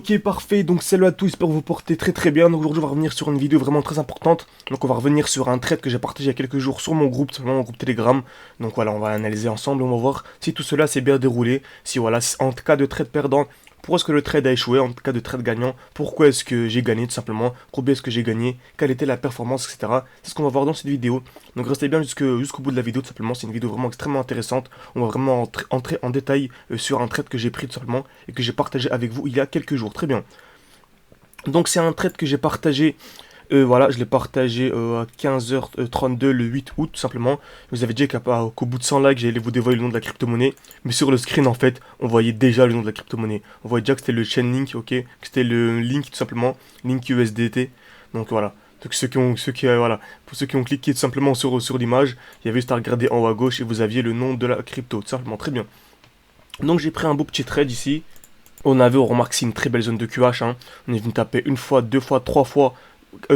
Ok, parfait, donc salut à tous, j'espère que vous portez très bien. Donc aujourd'hui on va revenir sur une vidéo vraiment très importante. Donc on va revenir sur un trade que j'ai partagé il y a quelques jours sur mon groupe, simplement mon groupe Telegram. Donc voilà, on va analyser ensemble, on va voir si tout cela s'est bien déroulé. Si voilà, en cas de trade perdant, pourquoi est-ce que le trade a échoué? En cas de trade gagnant, pourquoi est-ce que j'ai gagné tout simplement? Combien est-ce que j'ai gagné? Quelle était la performance, etc. C'est ce qu'on va voir dans cette vidéo. Donc restez bien jusqu'au bout de la vidéo tout simplement, c'est une vidéo vraiment extrêmement intéressante. On va vraiment entrer en détail sur un trade que j'ai pris tout simplement et que j'ai partagé avec vous il y a quelques jours. Très bien. Donc c'est un trade que j'ai partagé, voilà, je l'ai partagé à 15h32 le 8 août tout simplement. Je vous avais dit qu'au bout de 100 likes, j'allais vous dévoiler le nom de la crypto-monnaie. Mais sur le screen en fait, on voyait déjà le nom de la crypto-monnaie. On voyait déjà que c'était le Chainlink, ok, que c'était le Link tout simplement, Link USDT. Donc voilà. Donc voilà, pour ceux qui ont cliqué tout simplement sur l'image, il y avait juste à regarder en haut à gauche et vous aviez le nom de la crypto, tout simplement, très bien. Donc j'ai pris un beau petit trade ici. On remarque que c'est une très belle zone de QH, hein. On est venu taper une fois, deux fois, trois fois,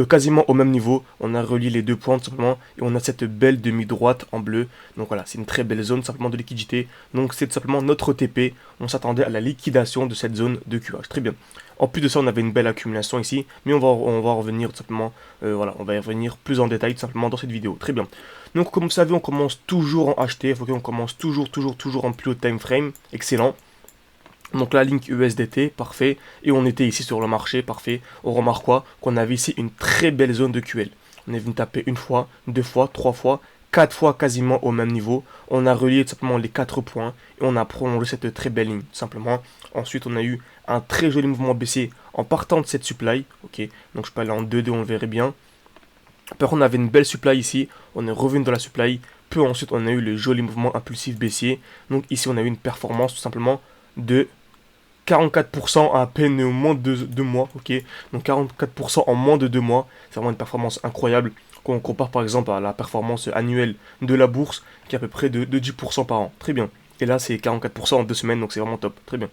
quasiment au même niveau. On a relié les deux points tout simplement et on a cette belle demi-droite en bleu. Donc voilà, c'est une très belle zone simplement de liquidité. Donc c'est tout simplement notre TP. On s'attendait à la liquidation de cette zone de QH. Très bien. En plus de ça, on avait une belle accumulation ici, mais on va revenir tout simplement, voilà, on va y revenir plus en détail tout simplement dans cette vidéo. Très bien. Donc comme vous savez, on commence toujours en HT, il faut qu'on commence toujours en plus haut time frame. Excellent. Donc la Link USDT, parfait. Et on était ici sur le marché, parfait. On remarque quoi? Qu'on avait ici une très belle zone de QL. On est venu taper une fois, deux fois, trois fois, quatre fois quasiment au même niveau. On a relié tout simplement les 4 points et on a prolongé cette très belle ligne, tout simplement. Ensuite, on a eu un très joli mouvement baissier en partant de cette supply. Ok, donc je peux aller en 2-2, on le verrait bien. Par contre, on avait une belle supply ici. On est revenu dans la supply. Puis ensuite, on a eu le joli mouvement impulsif baissier. Donc ici, on a eu une performance tout simplement de 44% à peine moins de 2 mois, ok. Donc 44% en moins de 2 mois, c'est vraiment une performance incroyable. Quand on compare par exemple à la performance annuelle de la bourse, qui est à peu près de 10% par an. Très bien. Et là, c'est 44% en 2 semaines, donc c'est vraiment top. Très bien.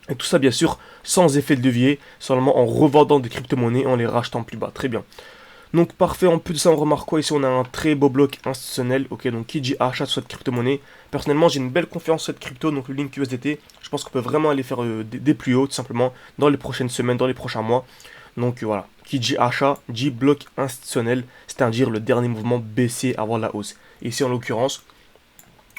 Et tout ça, bien sûr, sans effet de levier, seulement en revendant des crypto-monnaies et en les rachetant plus bas. Très bien. Donc parfait, en plus de ça on remarque quoi ici, on a un très beau bloc institutionnel, ok, donc qui dit achat sur cette crypto-monnaie. Personnellement j'ai une belle confiance sur cette crypto, donc le Link USDT, je pense qu'on peut vraiment aller faire des plus hauts tout simplement dans les prochaines semaines, dans les prochains mois. Donc voilà, qui dit achat, dit bloc institutionnel, c'est-à-dire le dernier mouvement baissier avant la hausse. Ici en l'occurrence,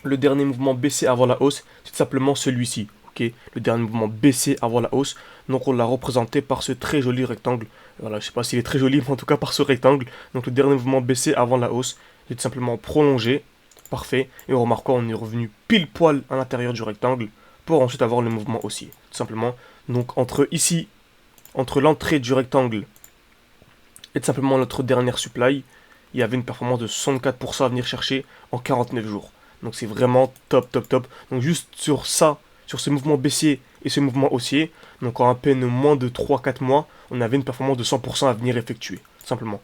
le dernier mouvement baissier avant la hausse, c'est tout simplement celui-ci. Okay, le dernier mouvement baissier avant la hausse. Donc on l'a représenté par ce très joli rectangle. Voilà, je sais pas s'il est très joli, mais en tout cas par ce rectangle. Donc le dernier mouvement baissier avant la hausse, j'ai tout simplement prolongé. Parfait. Et on remarque on est revenu pile poil à l'intérieur du rectangle pour ensuite avoir le mouvement haussier. Tout simplement. Donc entre ici, entre l'entrée du rectangle et tout simplement notre dernière supply, il y avait une performance de 64% à venir chercher en 49 jours. Donc c'est vraiment top. Donc juste sur ça, sur ce mouvement baissier et ce mouvement haussier, donc en à peine moins de 3-4 mois, on avait une performance de 100% à venir effectuer, simplement.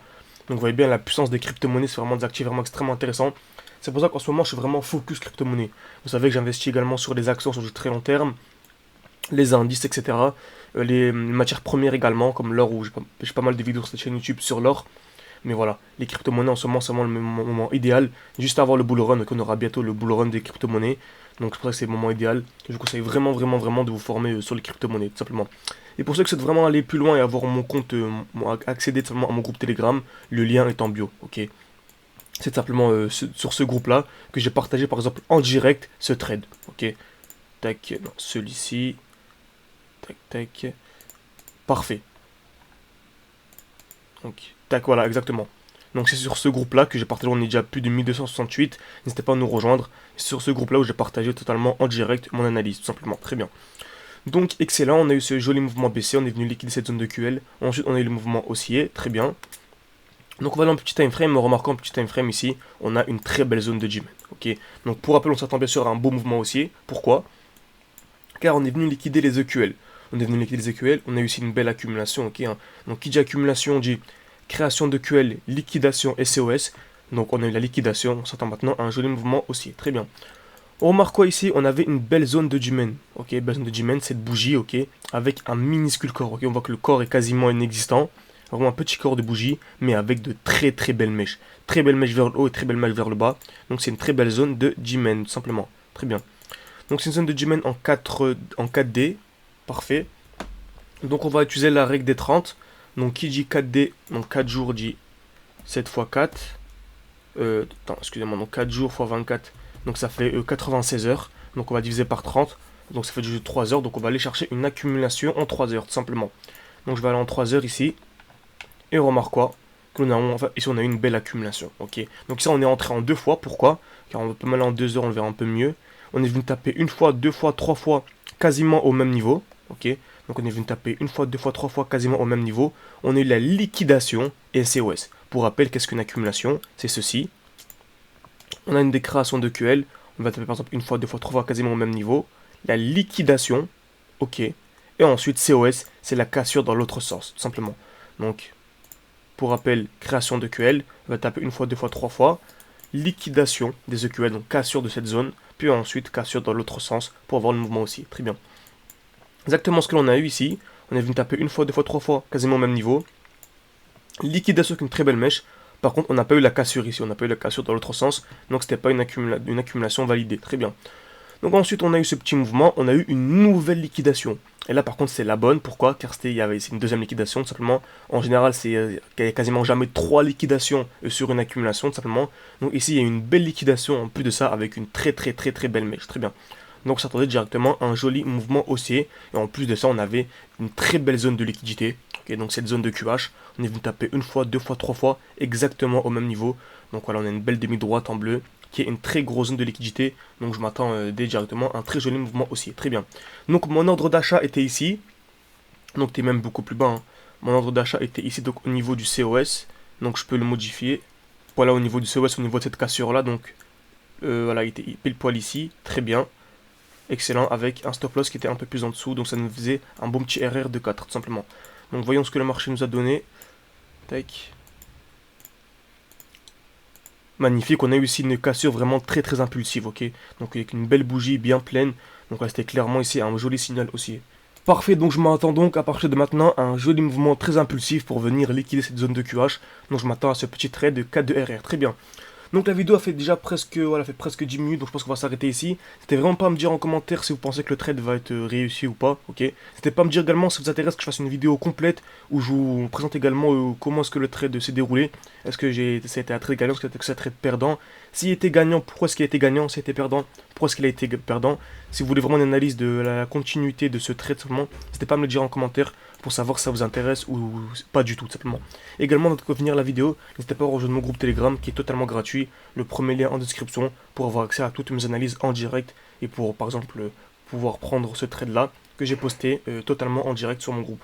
Donc vous voyez bien la puissance des crypto-monnaies, c'est vraiment des actifs vraiment extrêmement intéressants. C'est pour ça qu'en ce moment je suis vraiment focus crypto-monnaie. Vous savez que j'investis également sur les actions sur du très long terme, les indices, etc. Les matières premières également, comme l'or, où j'ai pas mal de vidéos sur cette chaîne YouTube sur l'or. Mais voilà, les crypto-monnaies en ce moment, c'est vraiment le moment idéal. Juste avant le bull run, donc on aura bientôt le bull run des crypto-monnaies. Donc c'est pour ça que c'est le moment idéal. Je vous conseille vraiment de vous former sur les crypto-monnaies, tout simplement. Et pour ceux qui souhaitent vraiment aller plus loin et avoir mon compte, accéder tout simplement à mon groupe Telegram, le lien est en bio, ok. C'est simplement sur ce groupe-là que j'ai partagé par exemple en direct ce trade, ok. Tac, non, celui-ci. Tac. Parfait. Donc, tac, voilà, exactement. Donc c'est sur ce groupe-là que j'ai partagé, on est déjà plus de 1268, n'hésitez pas à nous rejoindre. C'est sur ce groupe-là où j'ai partagé totalement en direct mon analyse, tout simplement, très bien. Donc excellent, on a eu ce joli mouvement baissier, on est venu liquider cette zone de QL. Ensuite on a eu le mouvement haussier, très bien. Donc on va aller en petit time frame, remarquons en petit time frame ici, on a une très belle zone de G-Man, ok. Donc pour rappel, on s'attend bien sûr à un beau mouvement haussier, pourquoi? Car on est venu liquider les EQL. On est venu liquider les EQL, on a eu aussi une belle accumulation, ok. Donc qui dit accumulation dit création de QL, liquidation SOS. Donc on a eu la liquidation, on s'attend maintenant à un joli mouvement haussier, très bien. On remarque quoi ici? On avait une belle zone de G-Man, ok, belle zone de G-Man, cette bougie, ok, avec un minuscule corps, ok, on voit que le corps est quasiment inexistant, vraiment un petit corps de bougie, mais avec de très belles mèches, très belles mèches vers le haut et très belles mèches vers le bas, donc c'est une très belle zone de G-Man, tout simplement, très bien. Donc c'est une zone de G-Man en 4D, parfait. Donc on va utiliser la règle des 30. Donc qui dit 4D, donc 4 jours dit 7 fois 4. Attends, excusez-moi, donc 4 jours fois 24. Donc ça fait 96 heures. Donc on va diviser par 30. Donc ça fait juste 3 heures. Donc on va aller chercher une accumulation en 3 heures, tout simplement. Donc je vais aller en 3 heures ici. Et on remarque quoi? Ici on a eu une belle accumulation. Ok. Donc ça on est entré en 2 fois. Pourquoi? Car on va pas mal en 2 heures, on le verra un peu mieux. On est venu taper une fois, 2 fois, 3 fois, quasiment au même niveau. Ok. Donc on est venu taper une fois, 2 fois, 3 fois, quasiment au même niveau. On a eu la liquidation et COS. Pour rappel, qu'est-ce qu'une accumulation? C'est ceci. On a une décréation de QL. On va taper par exemple une fois, 2 fois, 3 fois, quasiment au même niveau. La liquidation. Ok. Et ensuite COS, c'est la cassure dans l'autre sens, tout simplement. Donc, pour rappel, création de QL. On va taper une fois, 2 fois, 3 fois. Liquidation des EQL, donc cassure de cette zone. Puis ensuite, cassure dans l'autre sens pour avoir le mouvement aussi. Très bien. Exactement ce que l'on a eu ici. On est venu taper une fois, 2 fois, 3 fois, quasiment au même niveau. Liquidation avec une très belle mèche. Par contre, on n'a pas eu la cassure ici. On n'a pas eu la cassure dans l'autre sens. Donc, c'était pas une accumulation validée. Très bien. Donc ensuite, on a eu ce petit mouvement. On a eu une nouvelle liquidation. Et là, par contre, c'est la bonne. Pourquoi? Car c'est une deuxième liquidation, tout simplement. En général, il y a quasiment jamais 3 liquidations sur une accumulation, tout simplement. Donc ici, il y a une belle liquidation en plus de ça, avec une très belle mèche. Très bien. Donc, ça s'attendait directement à un joli mouvement haussier. Et en plus de ça, on avait une très belle zone de liquidité. Okay, donc cette zone de QH, on est venu taper une fois, 2 fois, 3 fois, exactement au même niveau. Donc voilà, on a une belle demi-droite en bleu, qui est une très grosse zone de liquidité. Donc je m'attends directement à un très joli mouvement haussier. Très bien. Donc mon ordre d'achat était ici. Donc tu es même beaucoup plus bas. Hein. Mon ordre d'achat était ici, donc au niveau du COS. Donc je peux le modifier. Voilà, au niveau du COS, au niveau de cette cassure-là. Donc voilà, il était pile poil ici. Très bien. Excellent, avec un stop loss qui était un peu plus en dessous. Donc ça nous faisait un bon petit RR de 4, tout simplement. Donc voyons ce que le marché nous a donné. Tac. Magnifique, on a eu ici une cassure vraiment très impulsive, ok. Donc avec une belle bougie bien pleine. Donc là c'était clairement ici un joli signal aussi. Parfait, donc je m'attends donc à partir de maintenant à un joli mouvement très impulsif pour venir liquider cette zone de QH. Donc je m'attends à ce petit trade de 4 de RR, très bien. Donc la vidéo a fait déjà presque, voilà, fait presque 10 minutes, donc je pense qu'on va s'arrêter ici. C'était vraiment pas à me dire en commentaire si vous pensez que le trade va être réussi ou pas, ok. C'était pas à me dire également si vous intéresse que je fasse une vidéo complète où je vous présente également comment est-ce que le trade s'est déroulé. Est-ce que ça a été un trade gagnant, est-ce que c'est un trade perdant? S'il était gagnant, pourquoi est-ce qu'il a été gagnant? S'il était perdant, pourquoi est-ce qu'il a été perdant? Si vous voulez vraiment une analyse de la continuité de ce trade seulement, n'hésitez pas à me le dire en commentaire pour savoir si ça vous intéresse ou pas du tout, tout simplement. Également, avant de finir la vidéo, n'hésitez pas à rejoindre mon groupe Telegram qui est totalement gratuit. Le premier lien en description pour avoir accès à toutes mes analyses en direct et pour, par exemple, pouvoir prendre ce trade-là que j'ai posté totalement en direct sur mon groupe.